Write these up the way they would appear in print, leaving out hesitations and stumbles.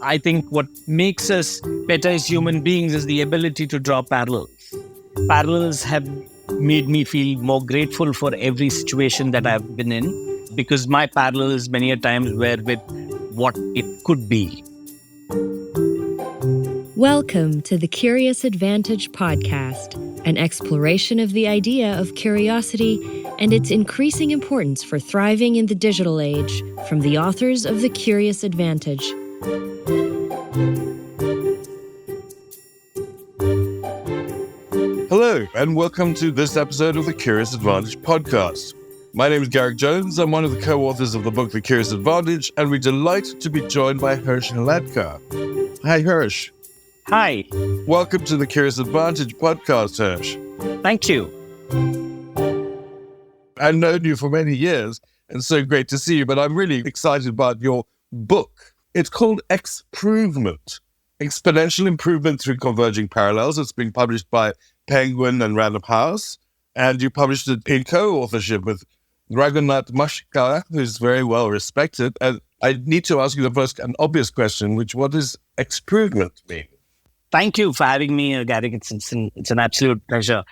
I think what makes us better as human beings is the ability to draw parallels. Parallels have made me feel more grateful for every situation that I've been in, because my parallels many a times were with what it could be. Welcome to the Curious Advantage podcast, an exploration of the idea of curiosity and its increasing importance for thriving in the digital age, from the authors of The Curious Advantage. Hello, and welcome to this episode of the Curious Advantage podcast. My name is Garrick Jones. I'm one of the co-authors of the book The Curious Advantage, and we're delighted to be joined by Hirsh Haladkar. Hi, Hirsh. Hi. Welcome to the Curious Advantage podcast, Hirsh. Thank you. I've known you for many years, and so great to see you, but I'm really excited about your book. It's called Exprovement, Exponential Improvement Through Converging Parallels. It's being published by Penguin and Random House, and you published it in co-authorship with Raghunath Mashkar, who's very well respected. And I need to ask you the first and obvious question, what does exprovement mean? Thank you for having me, Garrick. It's an absolute pleasure.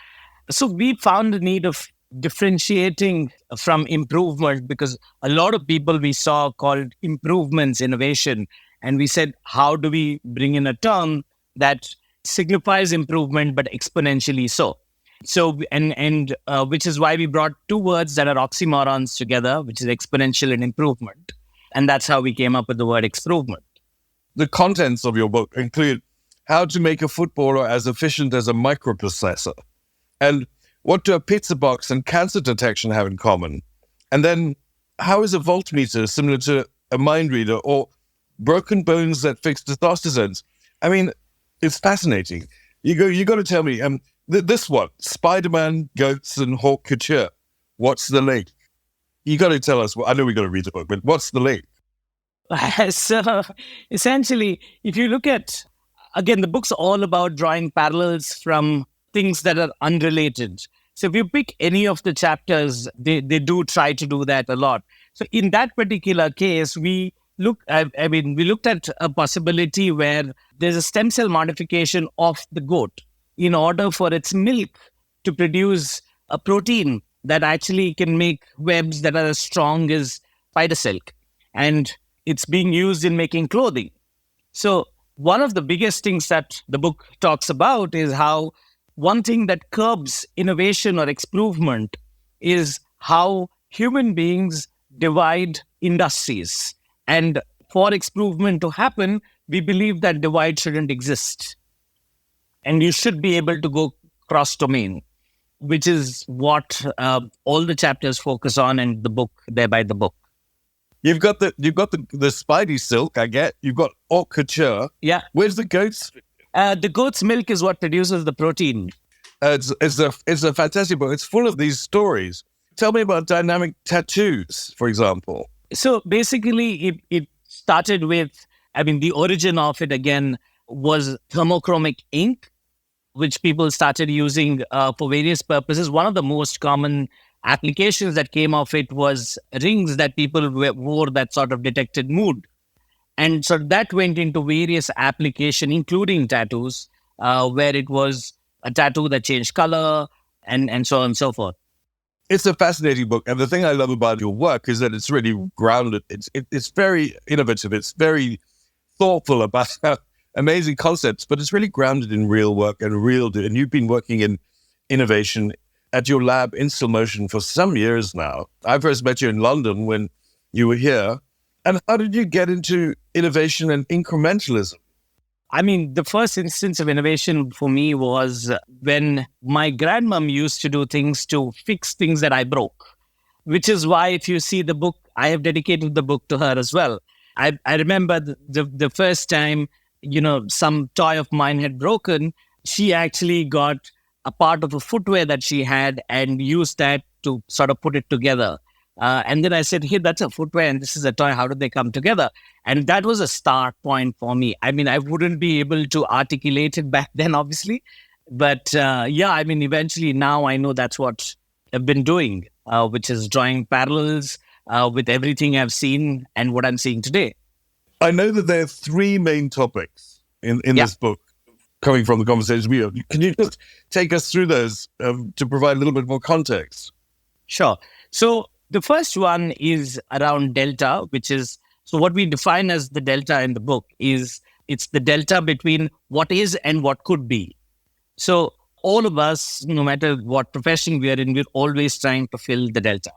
So we found the need of differentiating from improvement, because a lot of people we saw called improvements innovation. And we said, how do we bring in a term that signifies improvement, but exponentially so? So, which is why we brought two words that are oxymorons together, which is exponential and improvement. And that's how we came up with the word exprovement. The contents of your book include how to make a footballer as efficient as a microprocessor, and what do a pizza box and cancer detection have in common? And then how is a voltmeter similar to a mind reader, or broken bones that fix disaster zones? I mean, it's fascinating. You got to tell me, this one, Spider-Man, Goats, and Hawk Couture. What's the link? You got to tell us. Well, I know we got to read the book, but what's the link? So essentially, if you look at, again, the book's all about drawing parallels from things that are unrelated. So if you pick any of the chapters, they do try to do that a lot. So in that particular case, we looked at a possibility where there's a stem cell modification of the goat in order for its milk to produce a protein that actually can make webs that are as strong as spider silk. And it's being used in making clothing. So one of the biggest things that the book talks about is how one thing that curbs innovation or improvement is how human beings divide industries. And for improvement to happen, we believe that divide shouldn't exist. And you should be able to go cross-domain, which is what all the chapters focus on, and the book, thereby the book. You've got the Spidey silk, I get. You've got Hawk Couture. Yeah. Where's the goats? The goat's milk is what produces the protein. It's a fantastic book. It's full of these stories. Tell me about dynamic tattoos, for example. So basically, it started with, the origin of it, again, was thermochromic ink, which people started using for various purposes. One of the most common applications that came of it was rings that people wore that sort of detected mood. And so that went into various applications, including tattoos, where it was a tattoo that changed color and so on and so forth. It's a fascinating book. And the thing I love about your work is that it's really grounded. It's very innovative. It's very thoughtful about amazing concepts, but it's really grounded in real work and and you've been working in innovation at your lab in Stillmotion for some years now. I first met you in London when you were here. And how did you get into innovation and incrementalism? The first instance of innovation for me was when my grandmom used to do things to fix things that I broke, which is why if you see the book, I have dedicated the book to her as well. I remember the first time, some toy of mine had broken, she actually got a part of a footwear that she had and used that to sort of put it together. And then I said, hey, that's a footwear and this is a toy. How did they come together? And that was a start point for me. I wouldn't be able to articulate it back then, obviously. But eventually now I know that's what I've been doing, which is drawing parallels with everything I've seen and what I'm seeing today. I know that there are three main topics in this book coming from the conversation we had. Can you just take us through those to provide a little bit more context? Sure. So the first one is around delta, which is, so what we define as the delta in the book is it's the delta between what is and what could be. So all of us, no matter what profession we are in, we're always trying to fill the delta.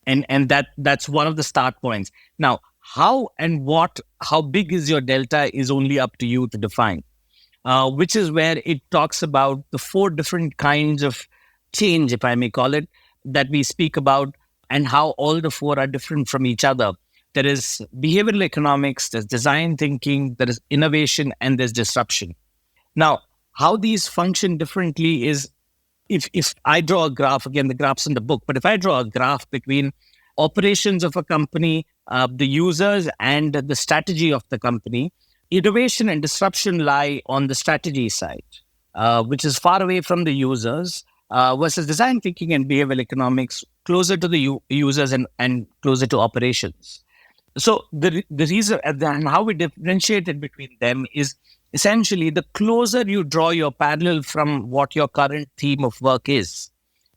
And that's one of the start points. Now, how big is your delta is only up to you to define, which is where it talks about the four different kinds of change, if I may call it, that we speak about, and how all the four are different from each other. There is behavioral economics, there's design thinking, there is innovation, and there's disruption. Now, how these function differently is, if I draw a graph, again, the graph's in the book, but if I draw a graph between operations of a company, the users, and the strategy of the company, innovation and disruption lie on the strategy side, which is far away from the users, versus design thinking and behavioral economics, closer to the users and closer to operations. So the reason and how we differentiate it between them is essentially the closer you draw your parallel from what your current theme of work is.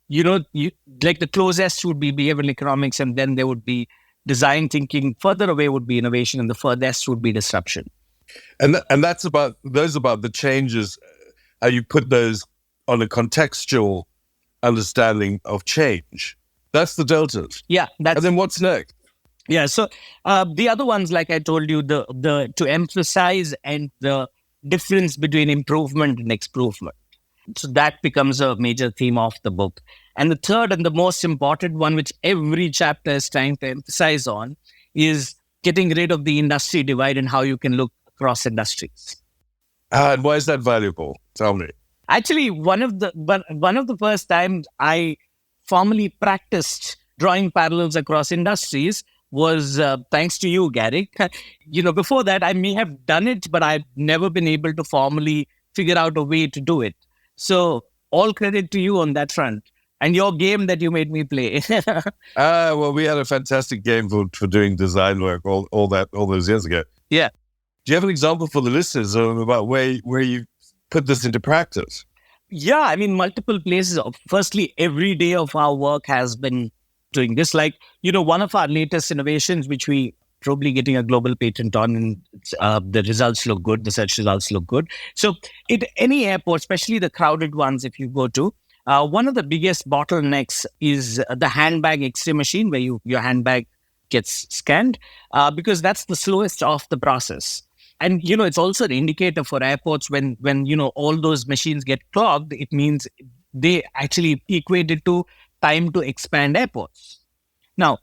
Like the closest would be behavioral economics, and then there would be design thinking. Further away would be innovation, and the furthest would be disruption. And that's about the changes. How you put those on a contextual understanding of change. That's the deltas. Yeah, and then what's next? Yeah, so the other ones, like I told you, the to emphasize and the difference between improvement and improvement. So that becomes a major theme of the book. And the third and the most important one, which every chapter is trying to emphasize on, is getting rid of the industry divide and how you can look across industries. And why is that valuable? Tell me. Actually, one of the first times I formally practiced drawing parallels across industries was thanks to you, Garrick. Before that, I may have done it, but I've never been able to formally figure out a way to do it. So all credit to you on that front, and your game that you made me play. Well, we had a fantastic game for doing design work all those years ago. Yeah. Do you have an example for the listeners about where you put this into practice? Yeah, I mean, multiple places. Firstly, every day of our work has been doing this. Like, one of our latest innovations, which we probably getting a global patent on, and the results look good, the search results look good. So at any airport, especially the crowded ones, if you go to, one of the biggest bottlenecks is the handbag X-ray machine, where your handbag gets scanned, because that's the slowest of the process. And, it's also an indicator for airports when all those machines get clogged, it means they actually equate it to time to expand airports. Now,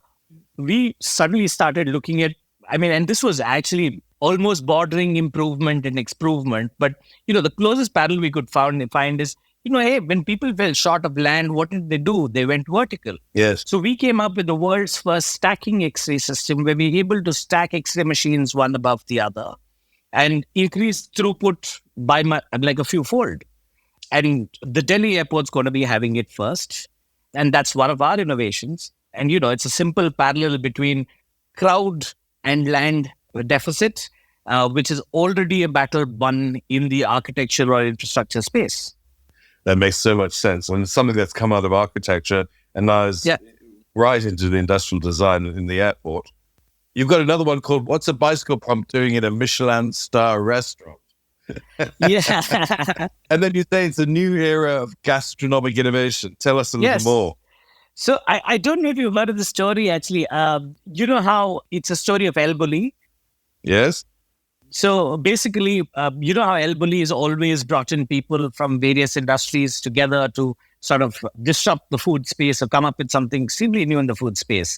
we suddenly started looking at, and this was actually almost bordering improvement and improvement. But, the closest parallel we could find is, hey, when people fell short of land, what did they do? They went vertical. Yes. So we came up with the world's first stacking X-ray system, where we're able to stack X-ray machines one above the other and increase throughput by like a few fold. And the Delhi airport's going to be having it first. And that's one of our innovations. And, it's a simple parallel between crowd and land deficit, which is already a battle won in the architecture or infrastructure space. That makes so much sense. And it's something that's come out of architecture and now is right into the industrial design in the airport. You've got another one called What's a Bicycle Pump Doing in a Michelin Star Restaurant? Yeah. And then you say it's a new era of gastronomic innovation. Tell us a little more. So I don't know if you've heard of the story, actually. You know how it's a story of El Bulli? Yes. So basically, you know how El Bulli has always brought in people from various industries together to sort of disrupt the food space or come up with something extremely new in the food space.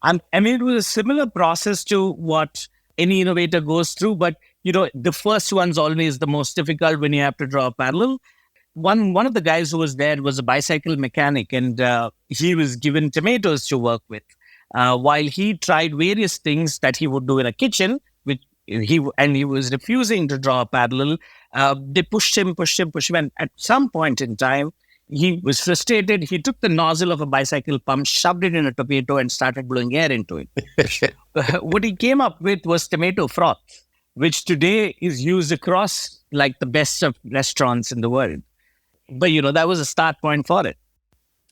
It was a similar process to what any innovator goes through, but the first one's always the most difficult when you have to draw a parallel. One of the guys who was there was a bicycle mechanic, and he was given tomatoes to work with. While he tried various things that he would do in a kitchen, which he was refusing to draw a parallel. They pushed him, and at some point in time, He was frustrated. He took the nozzle of a bicycle pump, shoved it in a tomato, and started blowing air into it. What he came up with was tomato froth, which today is used across like the best of restaurants in the world. But, that was a start point for it.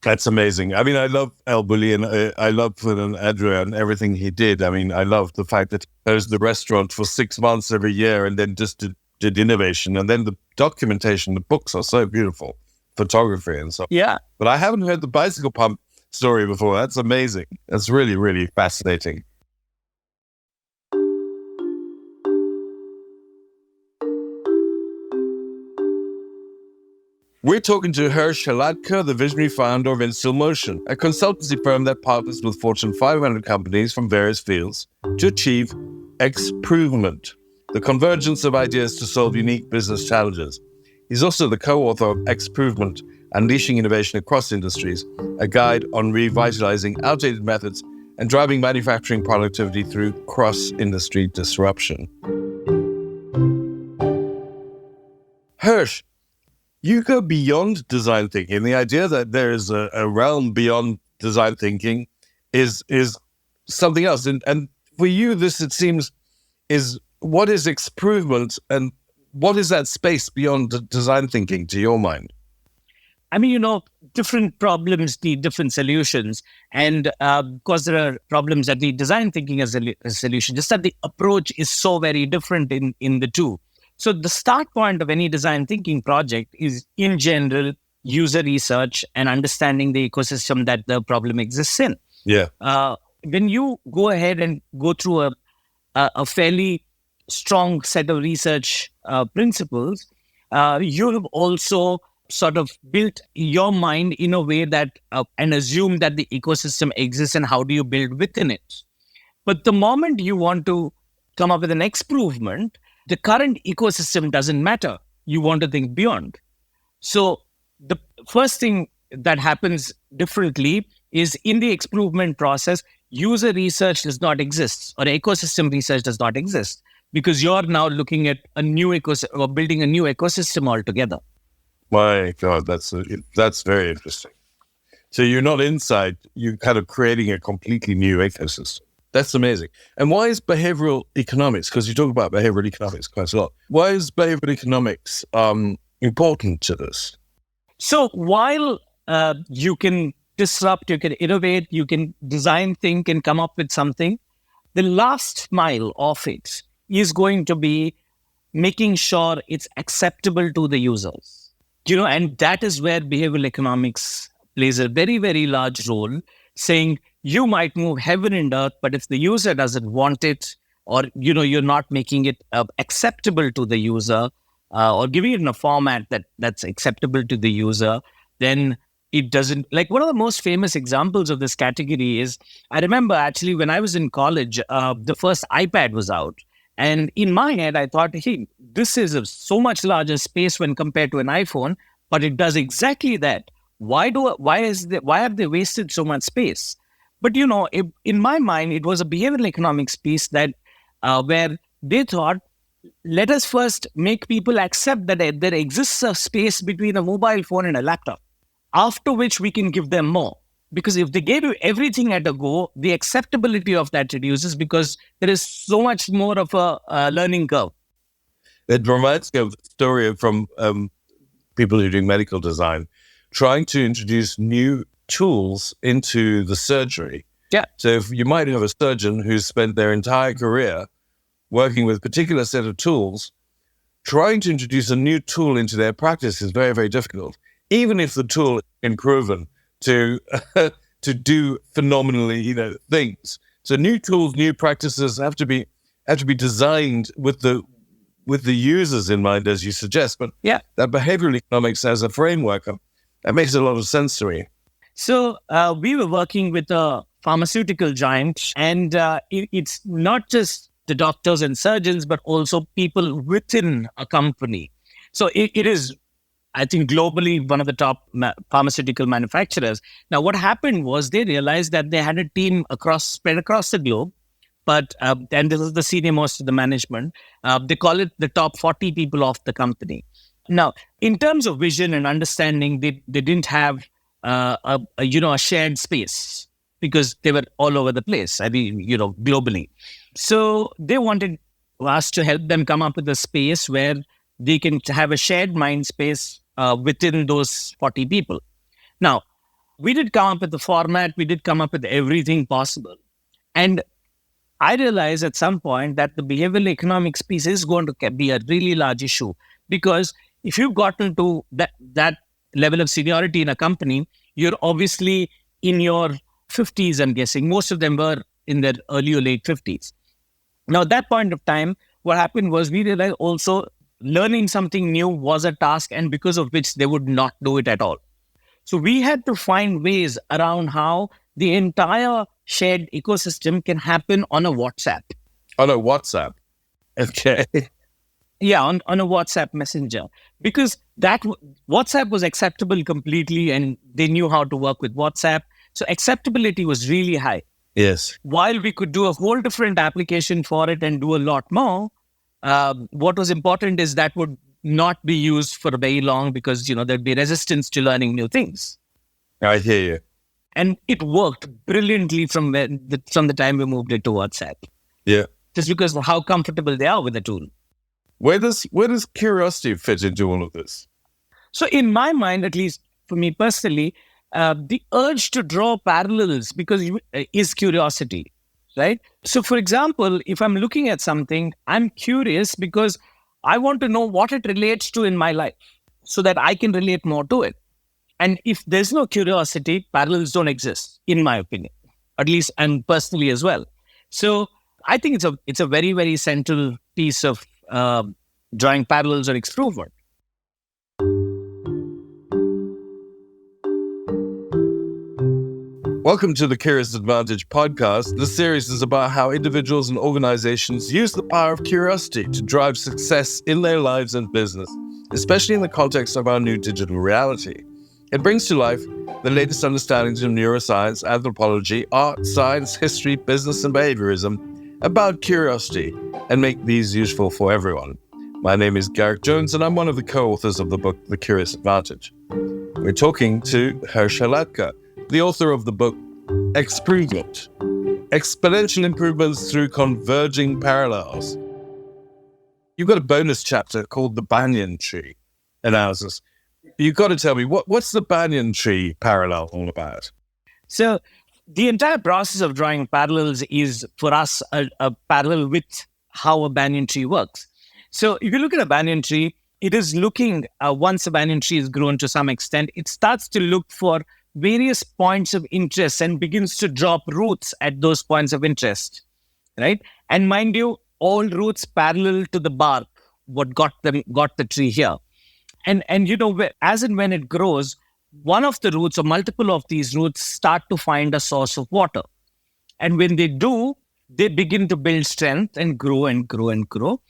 That's amazing. I mean, I love El Bulli, and I love Adria and everything he did. I mean, I love the fact that he closed the restaurant for 6 months every year and then just did innovation. And then the documentation, the books are so beautiful, photography and so on. Yeah. But I haven't heard the bicycle pump story before. That's amazing. That's really, really fascinating. We're talking to Hersh Haladkar, the visionary founder of InstillMotion, a consultancy firm that partners with Fortune 500 companies from various fields to achieve Xprovement, the convergence of ideas to solve unique business challenges. He's also the co-author of Xprovement, Unleashing Innovation Across Industries, a guide on revitalizing outdated methods and driving manufacturing productivity through cross-industry disruption. Hersh, you go beyond design thinking. The idea that there is a realm beyond design thinking is something else. And for you, this, it seems, is what is Xprovement and what is that space beyond design thinking to your mind? I mean, different problems need different solutions. And because there are problems that need design thinking as a solution, just that the approach is so very different in the two. So the start point of any design thinking project is, in general, user research and understanding the ecosystem that the problem exists in. Yeah. When you go ahead and go through a fairly strong set of research principles, you have also sort of built your mind in a way that and assume that the ecosystem exists and how do you build within it. But the moment you want to come up with an Xprovement, the current ecosystem doesn't matter. You want to think beyond. So the first thing that happens differently is in the Xprovement process, user research does not exist or ecosystem research does not exist because you're now looking at a new ecosystem or building a new ecosystem altogether. My God, that's very interesting. So you're not inside, you're kind of creating a completely new ecosystem. That's amazing. And why is behavioral economics, because you talk about behavioral economics quite a lot, why is behavioral economics important to this? So while you can disrupt, you can innovate, you can design, think, and come up with something, the last mile of it is going to be making sure it's acceptable to the users. And that is where behavioral economics plays a very, very large role, saying you might move heaven and earth, but if the user doesn't want it, or you're not making it acceptable to the user, or giving it in a format that's acceptable to the user, then it doesn't. Like one of the most famous examples of this category is, I remember actually when I was in college, the first iPad was out. And in my head, I thought, hey, this is a so much larger space when compared to an iPhone, but it does exactly that. Why have they wasted so much space? But, in my mind, it was a behavioral economics piece that where they thought, let us first make people accept that there exists a space between a mobile phone and a laptop, after which we can give them more. Because if they gave you everything at a go, the acceptability of that reduces because there is so much more of a learning curve. It reminds me of the story from people who do medical design, trying to introduce new tools into the surgery. Yeah. So if you might have a surgeon who's spent their entire career working with a particular set of tools, trying to introduce a new tool into their practice is very, very difficult, even if the tool has been proven to do phenomenally, things. So new tools, new practices have to be designed with the users in mind, as you suggest. But yeah, that behavioral economics as a framework, that makes a lot of sense to me. So we were working with a pharmaceutical giant, and it's not just the doctors and surgeons, but also people within a company. So it is, I think, globally one of the top pharmaceutical manufacturers. Now, what happened was they realized that they had a team spread across the globe, but and this is the senior most of the management. They call it the top 40 people of the company. Now, in terms of vision and understanding, they didn't have a shared space because they were all over the place. I mean, globally. So they wanted us to help them come up with a space where they can have a shared mind space within those 40 people. Now, we did come up with the format. We did come up with everything possible. And I realized at some point that the behavioral economics piece is going to be a really large issue, because if you've gotten to that level of seniority in a company, you're obviously in your 50s, I'm guessing. Most of them were in their early or late 50s. Now, at that point of time, what happened was we realized also learning something new was a task, and because of which they would not do it at all. So we had to find ways around how the entire shared ecosystem can happen on a WhatsApp. On a WhatsApp. Okay. Yeah, on a WhatsApp messenger, because WhatsApp was acceptable completely, and they knew how to work with WhatsApp. So acceptability was really high. Yes. While we could do a whole different application for it and do a lot more, what was important is that would not be used for very long, because there'd be resistance to learning new things. I hear you. And it worked brilliantly from the time we moved it to WhatsApp. Yeah. Just because of how comfortable they are with the tool. Where does curiosity fit into all of this? So in my mind, at least for me personally, the urge to draw parallels is curiosity, right? So for example, if I'm looking at something, I'm curious because I want to know what it relates to in my life so that I can relate more to it. And if there's no curiosity, parallels don't exist, in my opinion, at least, and personally as well. So I think it's a very, very central piece of drawing parallels or improvement. Welcome to the Curious Advantage podcast. This series is about how individuals and organizations use the power of curiosity to drive success in their lives and business, especially in the context of our new digital reality. It brings to life the latest understandings of neuroscience, anthropology, art, science, history, business, and behaviorism about curiosity, and make these useful for everyone. My name is Garrick Jones, and I'm one of the co-authors of the book, The Curious Advantage. We're talking to Harsh Hladka, the author of the book, Exprovement, Exponential Improvements Through Converging Parallels. You've got a bonus chapter called The Banyan Tree Analysis. You've got to tell me, what's the banyan tree parallel all about? So the entire process of drawing parallels is, for us, a parallel with how a banyan tree works. So if you look at a banyan tree, it is looking, once a banyan tree is grown to some extent, it starts to look for various points of interest and begins to drop roots at those points of interest, right? And mind you, all roots parallel to the bark, what got the tree here. And as and when it grows, one of the roots or multiple of these roots start to find a source of water. And when they do, they begin to build strength and grow and grow and grow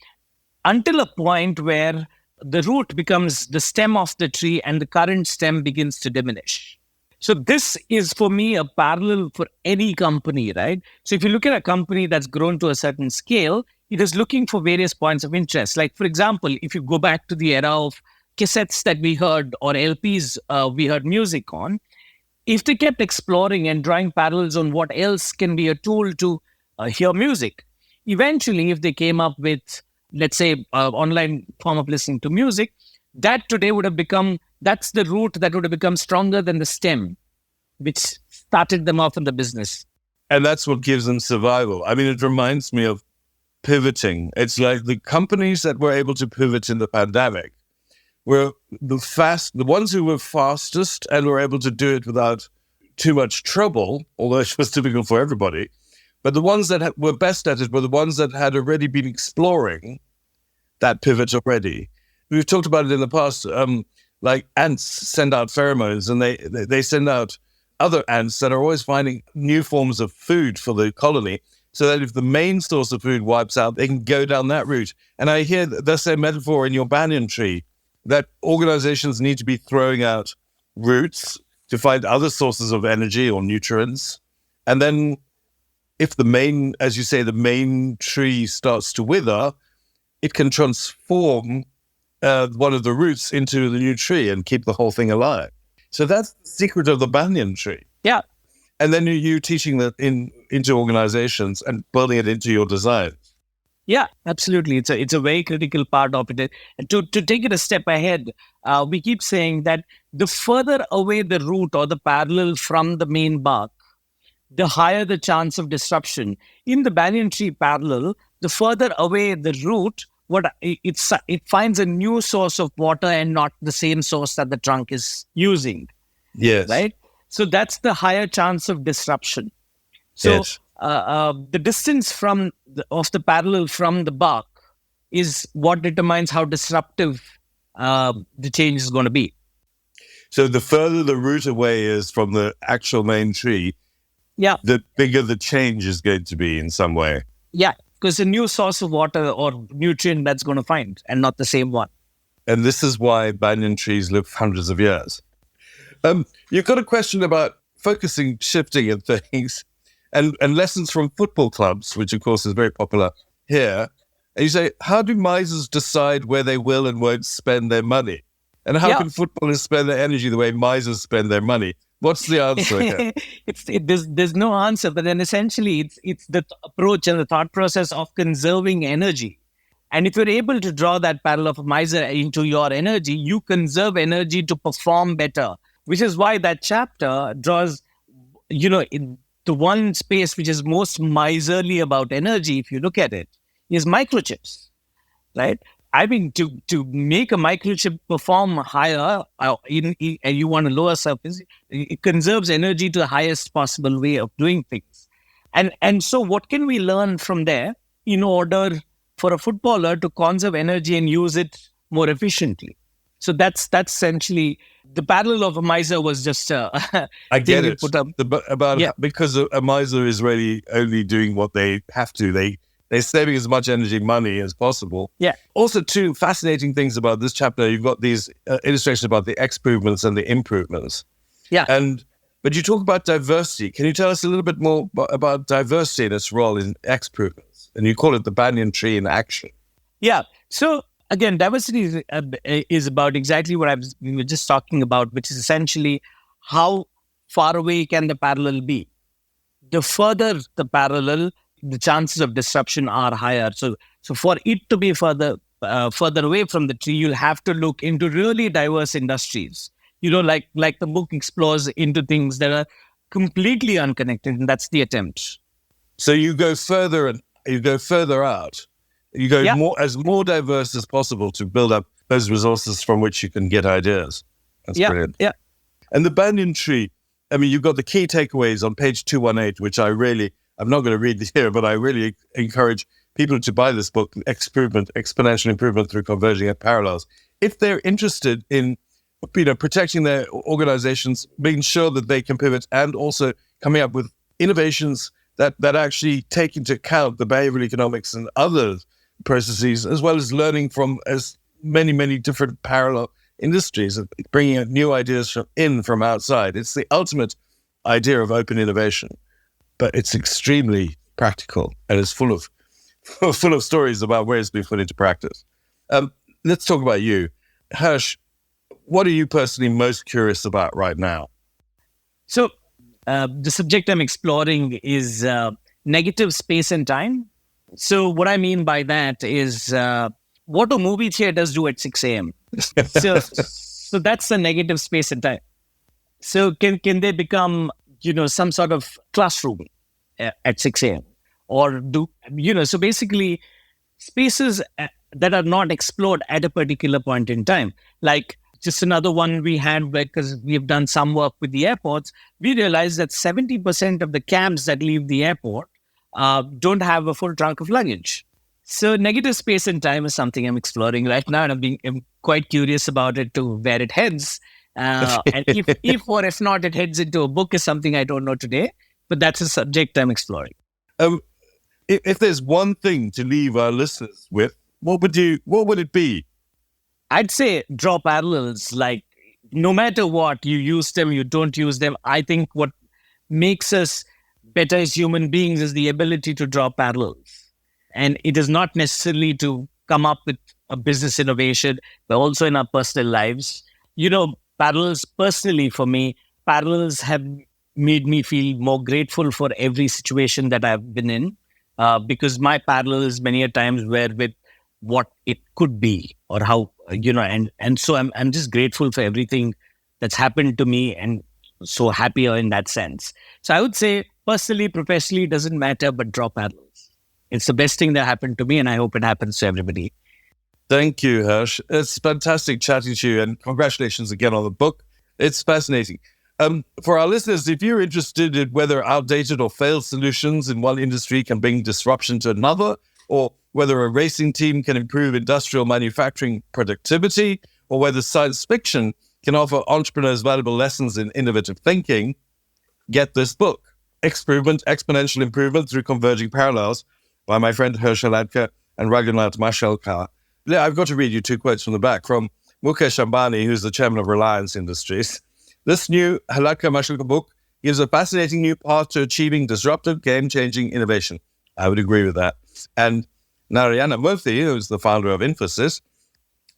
until a point where the root becomes the stem of the tree and the current stem begins to diminish. So this is, for me, a parallel for any company, right? So if you look at a company that's grown to a certain scale, it is looking for various points of interest. Like, for example, if you go back to the era of cassettes that we heard or LPs we heard music on, if they kept exploring and drawing parallels on what else can be a tool to hear music, eventually if they came up with, let's say, online form of listening to music, that today would have become, that's the root that would have become stronger than the stem, which started them off in the business. And that's what gives them survival. I mean, it reminds me of pivoting. It's like the companies that were able to pivot in the pandemic were the ones who were fastest and were able to do it without too much trouble, although it was difficult for everybody. But the ones that were best at it were the ones that had already been exploring that pivot already. We've talked about it in the past. Like ants send out pheromones, and they send out other ants that are always finding new forms of food for the colony, so that if the main source of food wipes out, they can go down that route. And I hear the same metaphor in your banyan tree, that organizations need to be throwing out roots to find other sources of energy or nutrients. And then if the main, as you say, the main tree starts to wither, it can transform one of the roots into the new tree and keep the whole thing alive. So that's the secret of the banyan tree. Yeah. And then you teaching that into organizations and building it into your design. Yeah, absolutely. It's a very critical part of it. And to take it a step ahead, we keep saying that the further away the root or the parallel from the main bark, the higher the chance of disruption. In the banyan tree parallel, the further away the root, it finds a new source of water and not the same source that the trunk is using. Yes. Right? So that's the higher chance of disruption. So Yes. The distance of the parallel from the bark is what determines how disruptive the change is going to be. So the further the root away is from the actual main tree, Yeah. the bigger the change is going to be in some way. Yeah, because a new source of water or nutrient that's going to find and not the same one. And this is why banyan trees live hundreds of years. You've got a question about focusing, shifting and things and lessons from football clubs, which of course is very popular here. And you say, how do misers decide where they will and won't spend their money? And how can footballers spend their energy the way misers spend their money? What's the answer here? There's no answer, but then essentially it's the approach and the thought process of conserving energy. And if you're able to draw that parallel of a miser into your energy, you conserve energy to perform better, which is why that chapter draws, in the one space which is most miserly about energy, if you look at it, is microchips, right? I mean, to make a microchip perform higher, and you want a lower surface, it conserves energy to the highest possible way of doing things. And so what can we learn from there in order for a footballer to conserve energy and use it more efficiently? So that's essentially the parallel of a miser was just I get it. Because a miser is really only doing what they have to. They're saving as much money as possible. Yeah. Also, two fascinating things about this chapter. You've got these illustrations about the exprovements and the improvements. Yeah. But you talk about diversity. Can you tell us a little bit more about diversity and its role in exprovements? And you call it the banyan tree in action. Yeah. So again, diversity is about exactly what we were just talking about, which is essentially how far away can the parallel be. The further the parallel, the chances of disruption are higher. So for it to be further away from the tree, you'll have to look into really diverse industries. Like the book explores into things that are completely unconnected, and that's the attempt. So you go further out. You go more diverse as possible to build up those resources from which you can get ideas. That's brilliant. Yeah. And the banyan tree, I mean, you've got the key takeaways on page 218, which I'm not going to read here, but I really encourage people to buy this book, Exponential Improvement Through Converging at Parallels. If they're interested in, protecting their organizations, making sure that they can pivot, and also coming up with innovations that actually take into account the behavioral economics and other processes, as well as learning from as many different parallel industries, bringing out new ideas from outside. It's the ultimate idea of open innovation. But it's extremely practical and it's full of stories about where it's been put into practice. Let's talk about you. Harsh, what are you personally most curious about right now? So the subject I'm exploring is negative space and time. So what I mean by that is what do movie theaters do at 6 a.m.? So that's the negative space and time. So can they become some sort of classroom at 6 a.m. or so basically spaces that are not explored at a particular point in time. Like just another one we had, because we've done some work with the airports, we realized that 70% of the cabs that leave the airport don't have a full trunk of luggage. So negative space and time is something I'm exploring right now, and I'm quite curious about it to where it heads. And if not, it heads into a book is something I don't know today, but that's a subject I'm exploring. If there's one thing to leave our listeners with, what would it be? I'd say draw parallels. Like no matter what, you use them, you don't use them. I think what makes us better as human beings is the ability to draw parallels. And it is not necessarily to come up with a business innovation, but also in our personal lives. Parallels personally for me, parallels have made me feel more grateful for every situation that I've been in, because my parallels many a times were with what it could be or how, and so I'm just grateful for everything that's happened to me and so happier in that sense. So I would say personally, professionally, it doesn't matter, but draw parallels. It's the best thing that happened to me, and I hope it happens to everybody. Thank you, Harsh. It's fantastic chatting to you, and congratulations again on the book. It's fascinating. For our listeners, if you're interested in whether outdated or failed solutions in one industry can bring disruption to another, or whether a racing team can improve industrial manufacturing productivity, or whether science fiction can offer entrepreneurs valuable lessons in innovative thinking, get this book, Exponential Improvement Through Converging Parallels, by my friend Harsh Haladkar and Raghunath Mashelkar. I've got to read you two quotes from the back from Mukesh Ambani, who's the chairman of Reliance Industries. This new Haladkar-Mashelkar book gives a fascinating new path to achieving disruptive, game-changing innovation. I would agree with that. And Narayana Murthy, who's the founder of Infosys,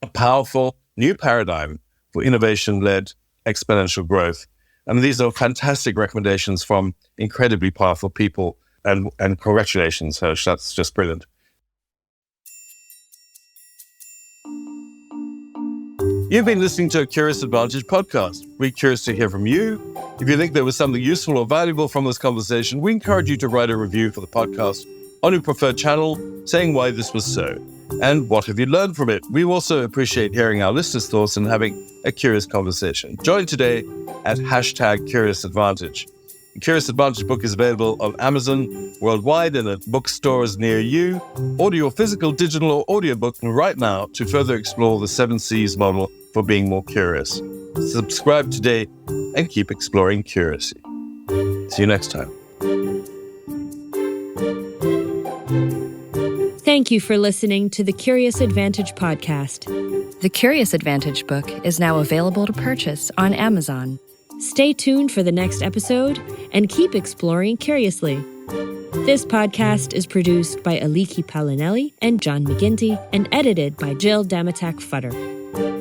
a powerful new paradigm for innovation-led exponential growth. And these are fantastic recommendations from incredibly powerful people. And congratulations, Harsh. That's just brilliant. You've been listening to a Curious Advantage podcast. We're curious to hear from you. If you think there was something useful or valuable from this conversation, we encourage you to write a review for the podcast on your preferred channel, saying why this was so, and what have you learned from it. We also appreciate hearing our listeners' thoughts and having a curious conversation. Join today at #CuriousAdvantage. The Curious Advantage book is available on Amazon worldwide and at bookstores near you. Order your physical, digital, or audiobook right now to further explore the 7 C's model for being more curious. Subscribe today and keep exploring curiosity. See you next time. Thank you for listening to the Curious Advantage podcast. The Curious Advantage book is now available to purchase on Amazon. Stay tuned for the next episode and keep exploring curiously. This podcast is produced by Aliki Palinelli and John McGinty and edited by Jill Damatak Futter.